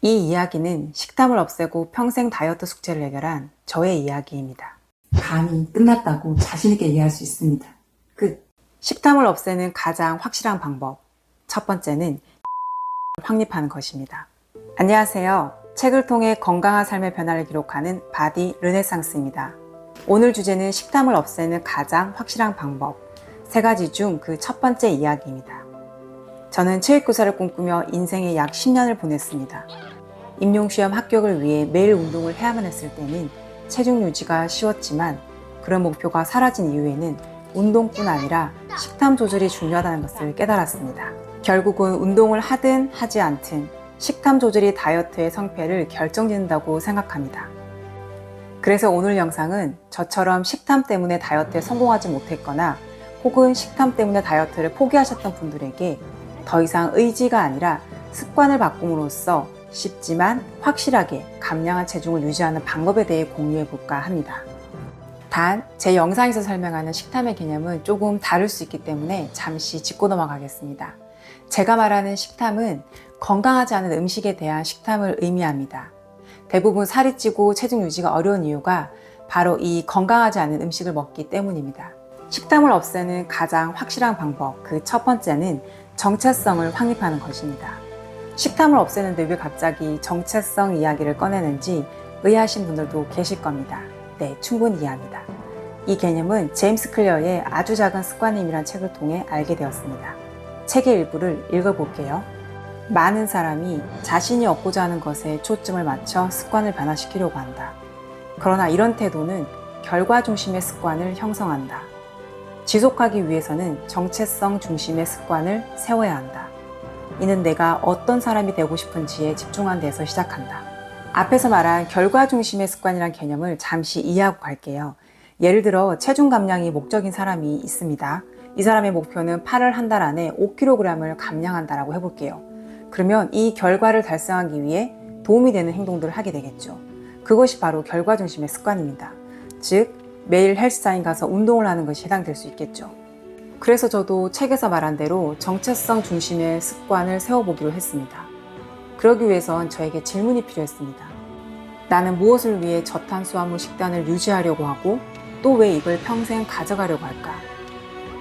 이 이야기는 식탐을 없애고 평생 다이어트 숙제를 해결한 저의 이야기입니다. 감이 끝났다고 자신있게 얘기할 수 있습니다. 식탐을 없애는 가장 확실한 방법. 첫 번째는 확립하는 것입니다. 안녕하세요. 책을 통해 건강한 삶의 변화를 기록하는 바디 르네상스입니다. 오늘 주제는 식탐을 없애는 가장 확실한 방법. 3가지 중 그 첫 번째 이야기입니다. 저는 체육교사를 꿈꾸며 인생의 약 10년을 보냈습니다. 임용시험 합격을 위해 매일 운동을 해야만 했을 때는 체중 유지가 쉬웠지만 그런 목표가 사라진 이후에는 운동뿐 아니라 식탐 조절이 중요하다는 것을 깨달았습니다. 결국은 운동을 하든 하지 않든 식탐 조절이 다이어트의 성패를 결정짓는다고 생각합니다. 그래서 오늘 영상은 저처럼 식탐 때문에 다이어트에 성공하지 못했거나 혹은 식탐 때문에 다이어트를 포기하셨던 분들에게 더 이상 의지가 아니라 습관을 바꿈으로써 쉽지만 확실하게 감량한 체중을 유지하는 방법에 대해 공유해 볼까 합니다. 단, 제 영상에서 설명하는 식탐의 개념은 조금 다를 수 있기 때문에 잠시 짚고 넘어가겠습니다. 제가 말하는 식탐은 건강하지 않은 음식에 대한 식탐을 의미합니다. 대부분 살이 찌고 체중 유지가 어려운 이유가 바로 이 건강하지 않은 음식을 먹기 때문입니다. 식탐을 없애는 가장 확실한 방법, 그 첫 번째는 정체성을 확립하는 것입니다. 식탐을 없애는데 왜 갑자기 정체성 이야기를 꺼내는지 의아하신 분들도 계실 겁니다. 네, 충분히 이해합니다. 이 개념은 제임스 클리어의 아주 작은 습관의 힘이란 책을 통해 알게 되었습니다. 책의 일부를 읽어볼게요. 많은 사람이 자신이 얻고자 하는 것에 초점을 맞춰 습관을 변화시키려고 한다. 그러나 이런 태도는 결과 중심의 습관을 형성한다. 지속하기 위해서는 정체성 중심의 습관을 세워야 한다. 이는 내가 어떤 사람이 되고 싶은지에 집중한 데서 시작한다. 앞에서 말한 결과 중심의 습관이란 개념을 잠시 이해하고 갈게요. 예를 들어 체중 감량이 목적인 사람이 있습니다. 이 사람의 목표는 8월 한 달 안에 5kg을 감량한다라고 해볼게요. 그러면 이 결과를 달성하기 위해 도움이 되는 행동들을 하게 되겠죠. 그것이 바로 결과 중심의 습관입니다. 즉, 매일 헬스장에 가서 운동을 하는 것이 해당될 수 있겠죠. 그래서 저도 책에서 말한 대로 정체성 중심의 습관을 세워보기로 했습니다. 그러기 위해선 저에게 질문이 필요했습니다. 나는 무엇을 위해 저탄수화물 식단을 유지하려고 하고 또 왜 이걸 평생 가져가려고 할까?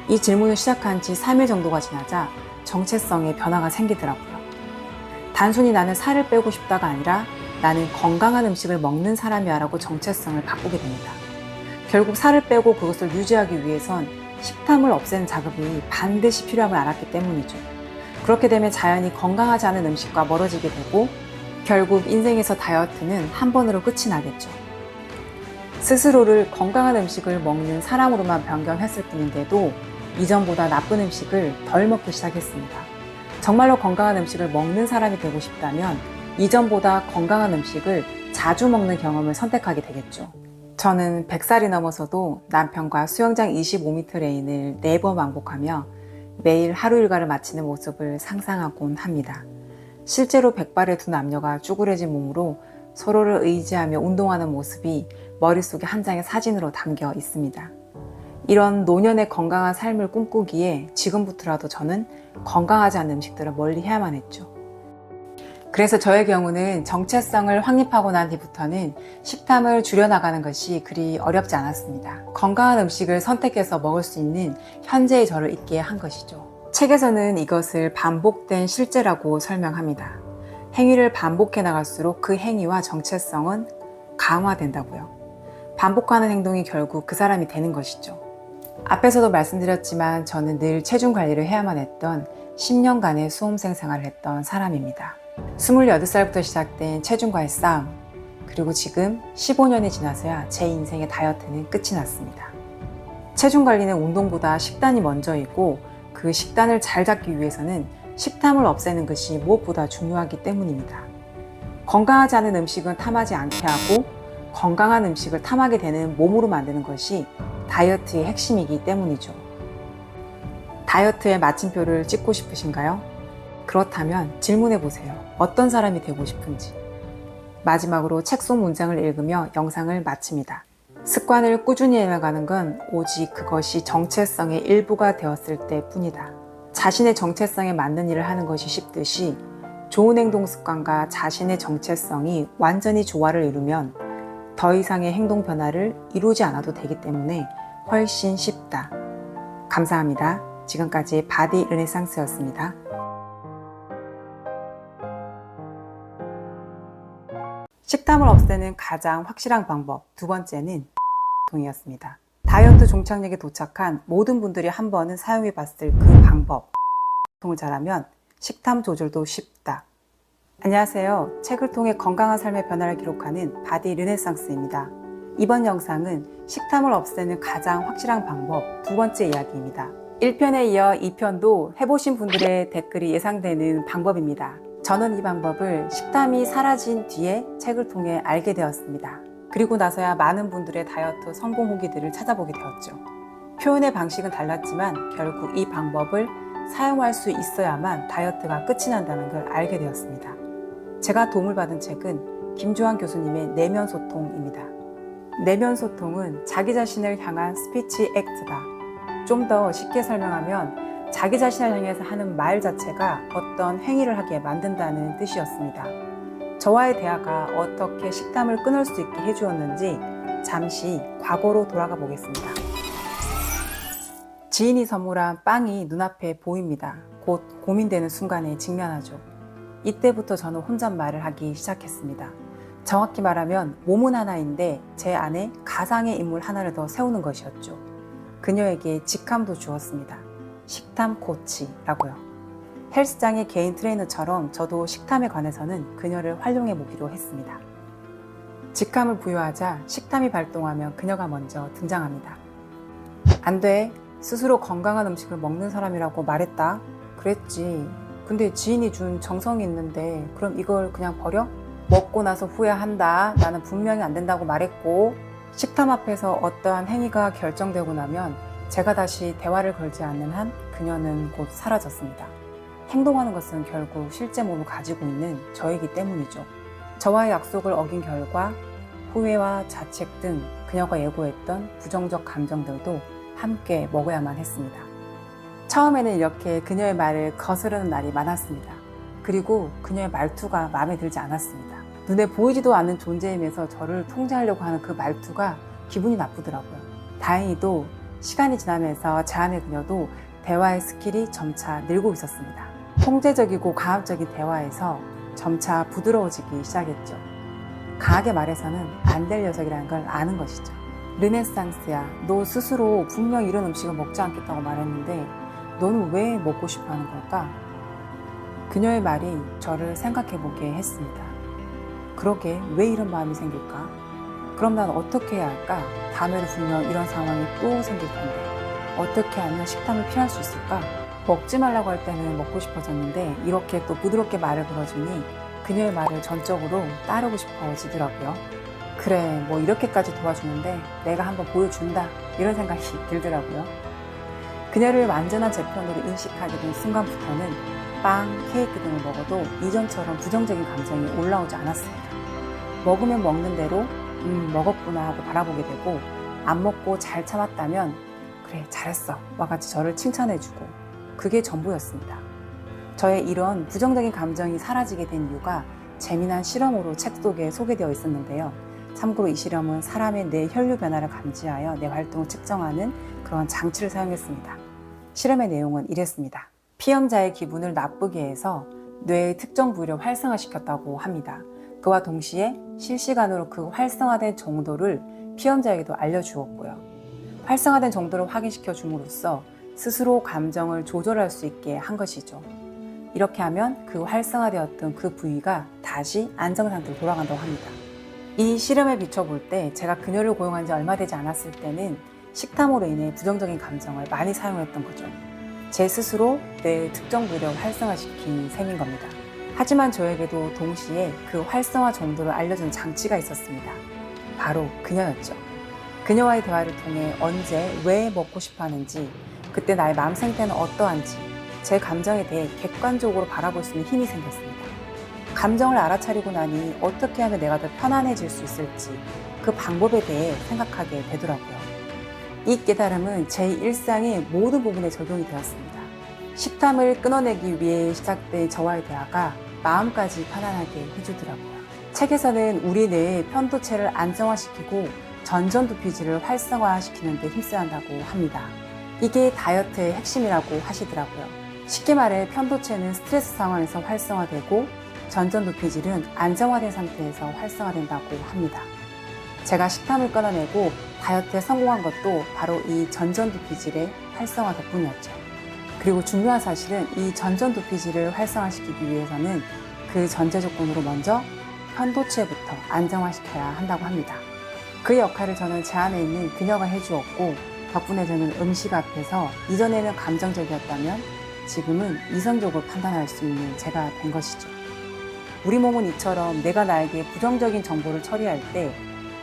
이 질문을 시작한 지 3일 정도가 지나자 정체성에 변화가 생기더라고요. 단순히 나는 살을 빼고 싶다가 아니라 나는 건강한 음식을 먹는 사람이야 라고 정체성을 바꾸게 됩니다. 결국 살을 빼고 그것을 유지하기 위해선 식탐을 없애는 작업이 반드시 필요함을 알았기 때문이죠. 그렇게 되면 자연히 건강하지 않은 음식과 멀어지게 되고 결국 인생에서 다이어트는 한 번으로 끝이 나겠죠. 스스로를 건강한 음식을 먹는 사람으로만 변경했을 뿐인데도 이전보다 나쁜 음식을 덜 먹기 시작했습니다. 정말로 건강한 음식을 먹는 사람이 되고 싶다면 이전보다 건강한 음식을 자주 먹는 경험을 선택하게 되겠죠. 저는 100살이 넘어서도 남편과 수영장 25m 레인을 4번 왕복하며 매일 하루 일과를 마치는 모습을 상상하곤 합니다. 실제로 100발의 두 남녀가 쭈그려진 몸으로 서로를 의지하며 운동하는 모습이 머릿속에 한 장의 사진으로 담겨 있습니다. 이런 노년의 건강한 삶을 꿈꾸기에 지금부터라도 저는 건강하지 않은 음식들을 멀리 해야만 했죠. 그래서 저의 경우는 정체성을 확립하고 난 뒤부터는 식탐을 줄여나가는 것이 그리 어렵지 않았습니다. 건강한 음식을 선택해서 먹을 수 있는 현재의 저를 있게 한 것이죠. 책에서는 이것을 반복된 실제라고 설명합니다. 행위를 반복해 나갈수록 그 행위와 정체성은 강화된다고요. 반복하는 행동이 결국 그 사람이 되는 것이죠. 앞에서도 말씀드렸지만 저는 늘 체중 관리를 해야만 했던 10년간의 수험생 생활을 했던 사람입니다. 28살부터 시작된 체중과의 싸움, 그리고 지금 15년이 지나서야 제 인생의 다이어트는 끝이 났습니다. 체중 관리는 운동보다 식단이 먼저이고 그 식단을 잘 잡기 위해서는 식탐을 없애는 것이 무엇보다 중요하기 때문입니다. 건강하지 않은 음식은 탐하지 않게 하고 건강한 음식을 탐하게 되는 몸으로 만드는 것이 다이어트의 핵심이기 때문이죠. 다이어트의 마침표를 찍고 싶으신가요? 그렇다면 질문해 보세요. 어떤 사람이 되고 싶은지. 마지막으로 책 속 문장을 읽으며 영상을 마칩니다. 습관을 꾸준히 해나가는 건 오직 그것이 정체성의 일부가 되었을 때뿐이다. 자신의 정체성에 맞는 일을 하는 것이 쉽듯이 좋은 행동 습관과 자신의 정체성이 완전히 조화를 이루면 더 이상의 행동 변화를 이루지 않아도 되기 때문에 훨씬 쉽다. 감사합니다. 지금까지 바디 르네상스였습니다. 식탐을 없애는 가장 확실한 방법 두 번째는 통이었습니다. 다이어트 종착역에 도착한 모든 분들이 한 번은 사용해 봤을 그 방법 통을 잘하면 식탐 조절도 쉽다. 안녕하세요. 책을 통해 건강한 삶의 변화를 기록하는 바디 르네상스입니다. 이번 영상은 식탐을 없애는 가장 확실한 방법 두 번째 이야기입니다. 1편에 이어 2편도 해보신 분들의 댓글이 예상되는 방법입니다. 저는 이 방법을 식탐이 사라진 뒤에 책을 통해 알게 되었습니다. 그리고 나서야 많은 분들의 다이어트 성공 후기들을 찾아보게 되었죠. 표현의 방식은 달랐지만 결국 이 방법을 사용할 수 있어야만 다이어트가 끝이 난다는 걸 알게 되었습니다. 제가 도움을 받은 책은 김주환 교수님의 내면 소통입니다. 내면 소통은 자기 자신을 향한 스피치 액트다. 좀 더 쉽게 설명하면 자기 자신을 향해서 하는 말 자체가 어떤 행위를 하게 만든다는 뜻이었습니다. 저와의 대화가 어떻게 식탐을 끊을 수 있게 해주었는지 잠시 과거로 돌아가 보겠습니다. 지인이 선물한 빵이 눈앞에 보입니다. 곧 고민되는 순간에 직면하죠. 이때부터 저는 혼잣말을 하기 시작했습니다. 정확히 말하면 몸은 하나인데 제 안에 가상의 인물 하나를 더 세우는 것이었죠. 그녀에게 직함도 주었습니다. 식탐 코치라고요. 헬스장의 개인 트레이너처럼 저도 식탐에 관해서는 그녀를 활용해 보기로 했습니다. 직함을 부여하자 식탐이 발동하면 그녀가 먼저 등장합니다. 안 돼. 스스로 건강한 음식을 먹는 사람이라고 말했다. 그랬지. 근데 지인이 준 정성이 있는데 그럼 이걸 그냥 버려? 먹고 나서 후회한다. 나는 분명히 안 된다고 말했고. 식탐 앞에서 어떠한 행위가 결정되고 나면 제가 다시 대화를 걸지 않는 한 그녀는 곧 사라졌습니다. 행동하는 것은 결국 실제 몸을 가지고 있는 저이기 때문이죠. 저와의 약속을 어긴 결과 후회와 자책 등 그녀가 예고했던 부정적 감정들도 함께 먹어야만 했습니다. 처음에는 이렇게 그녀의 말을 거스르는 날이 많았습니다. 그리고 그녀의 말투가 마음에 들지 않았습니다. 눈에 보이지도 않는 존재임에서 저를 통제하려고 하는 그 말투가 기분이 나쁘더라고요. 다행히도 시간이 지나면서 제 안의 그녀도 대화의 스킬이 점차 늘고 있었습니다. 통제적이고 강압적인 대화에서 점차 부드러워지기 시작했죠. 강하게 말해서는 안 될 녀석이라는 걸 아는 것이죠. 르네상스야, 너 스스로 분명 이런 음식을 먹지 않겠다고 말했는데 너는 왜 먹고 싶어 하는 걸까? 그녀의 말이 저를 생각해보게 했습니다. 그러게 왜 이런 마음이 생길까? 그럼 난 어떻게 해야 할까? 다음에도 분명 이런 상황이 또 생길 텐데 어떻게 하면 식탐을 피할 수 있을까? 먹지 말라고 할 때는 먹고 싶어졌는데 이렇게 또 부드럽게 말을 걸어주니 그녀의 말을 전적으로 따르고 싶어지더라고요. 그래, 뭐 이렇게까지 도와주는데 내가 한번 보여준다 이런 생각이 들더라고요. 그녀를 완전한 제 편으로 인식하게 된 순간부터는 빵, 케이크 등을 먹어도 이전처럼 부정적인 감정이 올라오지 않았습니다. 먹으면 먹는 대로 먹었구나 하고 바라보게 되고 안 먹고 잘 참았다면 그래 잘했어 와 같이 저를 칭찬해주고 그게 전부였습니다. 저의 이런 부정적인 감정이 사라지게 된 이유가 재미난 실험으로 책 속에 소개되어 있었는데요. 참고로 이 실험은 사람의 뇌 혈류 변화를 감지하여 뇌 활동을 측정하는 그런 장치를 사용했습니다. 실험의 내용은 이랬습니다. 피험자의 기분을 나쁘게 해서 뇌의 특정 부위를 활성화시켰다고 합니다. 그와 동시에 실시간으로 그 활성화된 정도를 피험자에게도 알려주었고요. 활성화된 정도를 확인시켜 줌으로써 스스로 감정을 조절할 수 있게 한 것이죠. 이렇게 하면 그 활성화되었던 그 부위가 다시 안정상태로 돌아간다고 합니다. 이 실험에 비춰볼 때 제가 그녀를 고용한 지 얼마 되지 않았을 때는 식탐으로 인해 부정적인 감정을 많이 사용했던 거죠. 제 스스로 내 특정 부위를 활성화시킨 셈인 겁니다. 하지만 저에게도 동시에 그 활성화 정도를 알려주는 장치가 있었습니다. 바로 그녀였죠. 그녀와의 대화를 통해 언제, 왜 먹고 싶어 하는지, 그때 나의 마음 상태는 어떠한지, 제 감정에 대해 객관적으로 바라볼 수 있는 힘이 생겼습니다. 감정을 알아차리고 나니 어떻게 하면 내가 더 편안해질 수 있을지 그 방법에 대해 생각하게 되더라고요. 이 깨달음은 제 일상의 모든 부분에 적용이 되었습니다. 식탐을 끊어내기 위해 시작된 저와의 대화가 마음까지 편안하게 해주더라고요. 책에서는 우리 뇌의 편도체를 안정화시키고 전전두피질을 활성화시키는 데 힘써야 한다고 합니다. 이게 다이어트의 핵심이라고 하시더라고요. 쉽게 말해 편도체는 스트레스 상황에서 활성화되고 전전두피질은 안정화된 상태에서 활성화된다고 합니다. 제가 식탐을 끊어내고 다이어트에 성공한 것도 바로 이 전전두피질의 활성화 덕분이었죠. 그리고 중요한 사실은 이 전전두피질을 활성화시키기 위해서는 그 전제 조건으로 먼저 편도체부터 안정화시켜야 한다고 합니다. 그 역할을 저는 제 안에 있는 그녀가 해주었고, 덕분에 저는 음식 앞에서 이전에는 감정적이었다면 지금은 이성적으로 판단할 수 있는 제가 된 것이죠. 우리 몸은 이처럼 내가 나에게 부정적인 정보를 처리할 때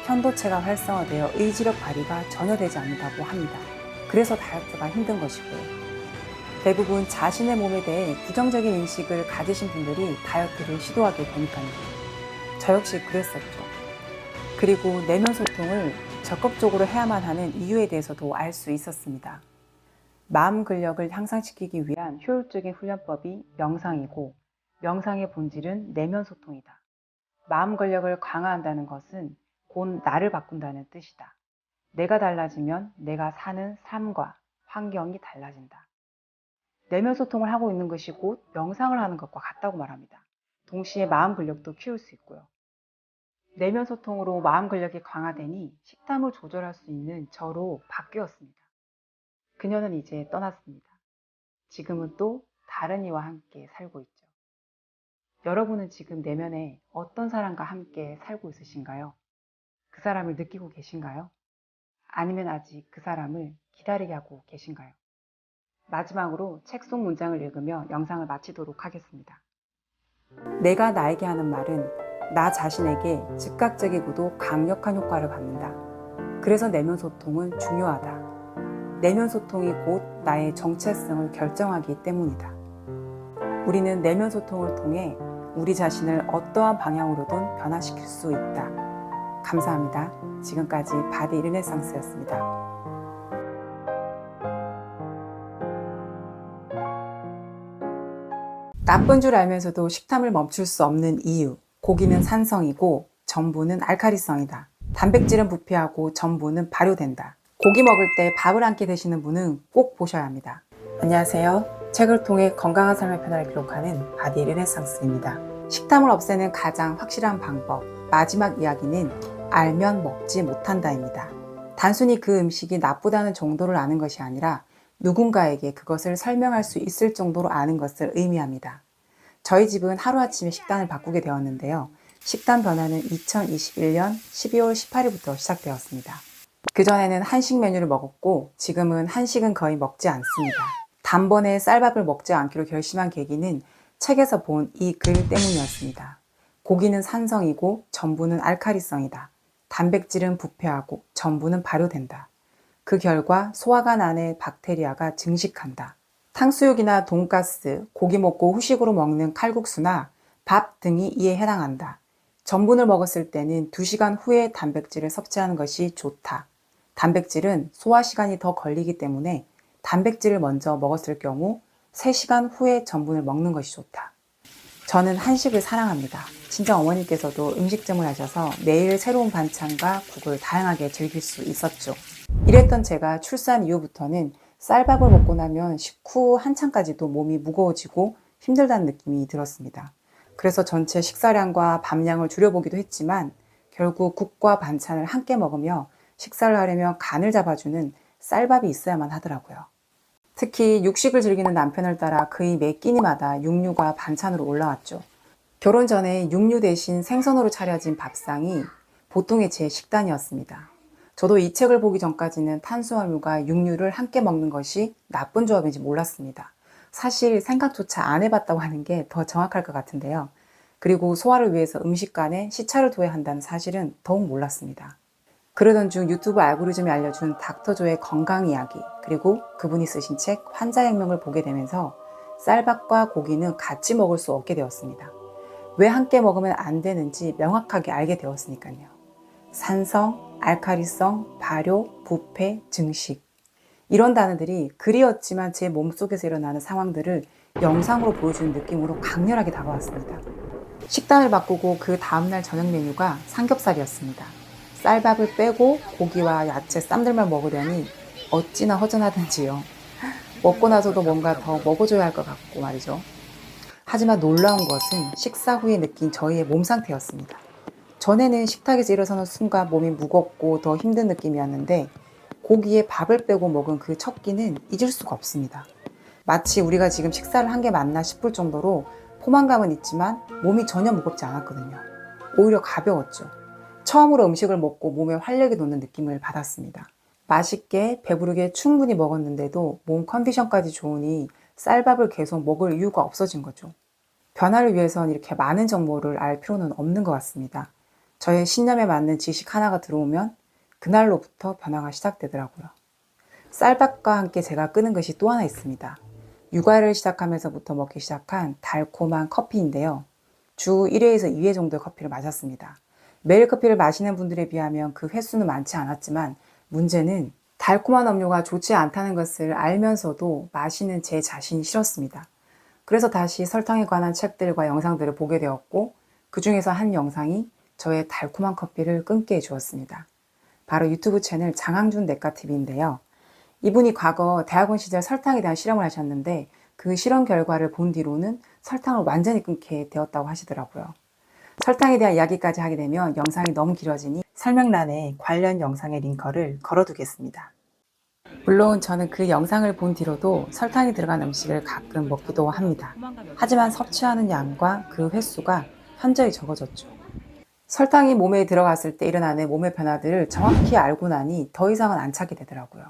편도체가 활성화되어 의지력 발휘가 전혀 되지 않는다고 합니다. 그래서 다이어트가 힘든 것이고요. 대부분 자신의 몸에 대해 부정적인 인식을 가지신 분들이 다이어트를 시도하게 되니까요. 저 역시 그랬었죠. 그리고 내면 소통을 적극적으로 해야만 하는 이유에 대해서도 알 수 있었습니다. 마음 근력을 향상시키기 위한 효율적인 훈련법이 명상이고, 명상의 본질은 내면 소통이다. 마음 근력을 강화한다는 것은 곧 나를 바꾼다는 뜻이다. 내가 달라지면 내가 사는 삶과 환경이 달라진다. 내면 소통을 하고 있는 것이 곧 명상을 하는 것과 같다고 말합니다. 동시에 마음 근력도 키울 수 있고요. 내면 소통으로 마음 근력이 강화되니 식탐을 조절할 수 있는 저로 바뀌었습니다. 그녀는 이제 떠났습니다. 지금은 또 다른 이와 함께 살고 있죠. 여러분은 지금 내면에 어떤 사람과 함께 살고 있으신가요? 그 사람을 느끼고 계신가요? 아니면 아직 그 사람을 기다리게 하고 계신가요? 마지막으로 책 속 문장을 읽으며 영상을 마치도록 하겠습니다. 내가 나에게 하는 말은 나 자신에게 즉각적이고도 강력한 효과를 갖는다. 그래서 내면 소통은 중요하다. 내면 소통이 곧 나의 정체성을 결정하기 때문이다. 우리는 내면 소통을 통해 우리 자신을 어떠한 방향으로든 변화시킬 수 있다. 감사합니다. 지금까지 바디 르네상스였습니다. 나쁜 줄 알면서도 식탐을 멈출 수 없는 이유. 고기는 산성이고 전분은 알칼리성이다. 단백질은 부패하고 전분은 발효된다. 고기 먹을 때 밥을 함께 드시는 분은 꼭 보셔야 합니다. 안녕하세요. 책을 통해 건강한 삶의 변화를 기록하는 바디 르네상스입니다. 식탐을 없애는 가장 확실한 방법. 마지막 이야기는 알면 먹지 못한다입니다. 단순히 그 음식이 나쁘다는 정도를 아는 것이 아니라 누군가에게 그것을 설명할 수 있을 정도로 아는 것을 의미합니다. 저희 집은 하루아침에 식단을 바꾸게 되었는데요. 식단 변화는 2021년 12월 18일부터 시작되었습니다. 그전에는 한식 메뉴를 먹었고 지금은 한식은 거의 먹지 않습니다. 단번에 쌀밥을 먹지 않기로 결심한 계기는 책에서 본 이 글 때문이었습니다. 고기는 산성이고 전분은 알칼리성이다. 단백질은 부패하고 전분은 발효된다. 그 결과 소화관 안에 박테리아가 증식한다. 탕수육이나 돈가스, 고기 먹고 후식으로 먹는 칼국수나 밥 등이 이에 해당한다. 전분을 먹었을 때는 2시간 후에 단백질을 섭취하는 것이 좋다. 단백질은 소화 시간이 더 걸리기 때문에 단백질을 먼저 먹었을 경우 3시간 후에 전분을 먹는 것이 좋다. 저는 한식을 사랑합니다. 친정 어머니께서도 음식점을 하셔서 매일 새로운 반찬과 국을 다양하게 즐길 수 있었죠. 이랬던 제가 출산 이후부터는 쌀밥을 먹고 나면 식후 한창까지도 몸이 무거워지고 힘들다는 느낌이 들었습니다. 그래서 전체 식사량과 밥량을 줄여보기도 했지만 결국 국과 반찬을 함께 먹으며 식사를 하려면 간을 잡아주는 쌀밥이 있어야만 하더라고요. 특히 육식을 즐기는 남편을 따라 그의 매 끼니마다 육류가 반찬으로 올라왔죠. 결혼 전에 육류 대신 생선으로 차려진 밥상이 보통의 제 식단이었습니다. 저도 이 책을 보기 전까지는 탄수화물과 육류를 함께 먹는 것이 나쁜 조합인지 몰랐습니다. 사실 생각조차 안 해봤다고 하는 게 더 정확할 것 같은데요. 그리고 소화를 위해서 음식 간에 시차를 둬야 한다는 사실은 더욱 몰랐습니다. 그러던 중 유튜브 알고리즘이 알려준 닥터조의 건강 이야기, 그리고 그분이 쓰신 책 환자혁명을 보게 되면서 쌀밥과 고기는 같이 먹을 수 없게 되었습니다. 왜 함께 먹으면 안 되는지 명확하게 알게 되었으니까요. 산성, 알칼리성, 발효, 부패, 증식. 이런 단어들이 글이었지만 제 몸속에서 일어나는 상황들을 영상으로 보여주는 느낌으로 강렬하게 다가왔습니다. 식단을 바꾸고 그 다음날 저녁 메뉴가 삼겹살이었습니다. 쌀밥을 빼고 고기와 야채 쌈들만 먹으려니 어찌나 허전하든지요. 먹고 나서도 뭔가 더 먹어줘야 할 것 같고 말이죠. 하지만 놀라운 것은 식사 후에 느낀 저희의 몸 상태였습니다. 전에는 식탁에서 일어서는 순간 몸이 무겁고 더 힘든 느낌이었는데 고기에 밥을 빼고 먹은 그 첫 끼는 잊을 수가 없습니다. 마치 우리가 지금 식사를 한 게 맞나 싶을 정도로 포만감은 있지만 몸이 전혀 무겁지 않았거든요. 오히려 가벼웠죠. 처음으로 음식을 먹고 몸에 활력이 돋는 느낌을 받았습니다. 맛있게 배부르게 충분히 먹었는데도 몸 컨디션까지 좋으니 쌀밥을 계속 먹을 이유가 없어진 거죠. 변화를 위해선 이렇게 많은 정보를 알 필요는 없는 것 같습니다. 저의 신념에 맞는 지식 하나가 들어오면 그날로부터 변화가 시작되더라고요. 쌀밥과 함께 제가 끄는 것이 또 하나 있습니다. 육아를 시작하면서부터 먹기 시작한 달콤한 커피인데요. 주 1회에서 2회 정도의 커피를 마셨습니다. 매일 커피를 마시는 분들에 비하면 그 횟수는 많지 않았지만 문제는 달콤한 음료가 좋지 않다는 것을 알면서도 마시는 제 자신이 싫었습니다. 그래서 다시 설탕에 관한 책들과 영상들을 보게 되었고 그 중에서 한 영상이 저의 달콤한 커피를 끊게 해주었습니다. 바로 유튜브 채널 장항준 네카TV인데요. 이분이 과거 대학원 시절 설탕에 대한 실험을 하셨는데 그 실험 결과를 본 뒤로는 설탕을 완전히 끊게 되었다고 하시더라고요. 설탕에 대한 이야기까지 하게 되면 영상이 너무 길어지니 설명란에 관련 영상의 링크를 걸어두겠습니다. 물론 저는 그 영상을 본 뒤로도 설탕이 들어간 음식을 가끔 먹기도 합니다. 하지만 섭취하는 양과 그 횟수가 현저히 적어졌죠. 설탕이 몸에 들어갔을 때 일어나는 몸의 변화들을 정확히 알고 나니 더 이상은 안 찾게 되더라고요.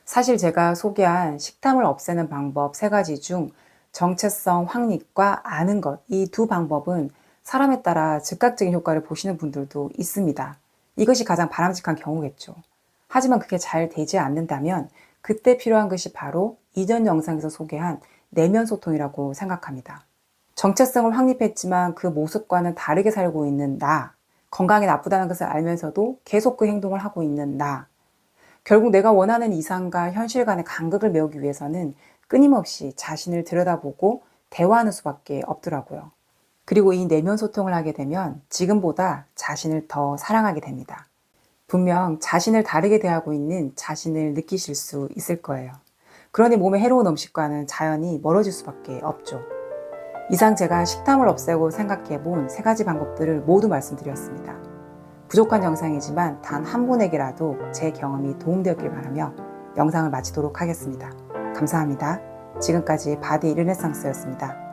사실 제가 소개한 식탐을 없애는 방법 3가지 중 정체성 확립과 아는 것, 이 두 방법은 사람에 따라 즉각적인 효과를 보시는 분들도 있습니다. 이것이 가장 바람직한 경우겠죠. 하지만 그게 잘 되지 않는다면 그때 필요한 것이 바로 이전 영상에서 소개한 내면 소통이라고 생각합니다. 정체성을 확립했지만 그 모습과는 다르게 살고 있는 나, 건강에 나쁘다는 것을 알면서도 계속 그 행동을 하고 있는 나, 결국 내가 원하는 이상과 현실 간의 간극을 메우기 위해서는 끊임없이 자신을 들여다보고 대화하는 수밖에 없더라고요. 그리고 이 내면 소통을 하게 되면 지금보다 자신을 더 사랑하게 됩니다. 분명 자신을 다르게 대하고 있는 자신을 느끼실 수 있을 거예요. 그러니 몸에 해로운 음식과는 자연히 멀어질 수밖에 없죠. 이상 제가 식탐을 없애고 생각해 본 3가지 방법들을 모두 말씀드렸습니다. 부족한 영상이지만 단 한 분에게라도 제 경험이 도움되었길 바라며 영상을 마치도록 하겠습니다. 감사합니다. 지금까지 바디 르네상스였습니다.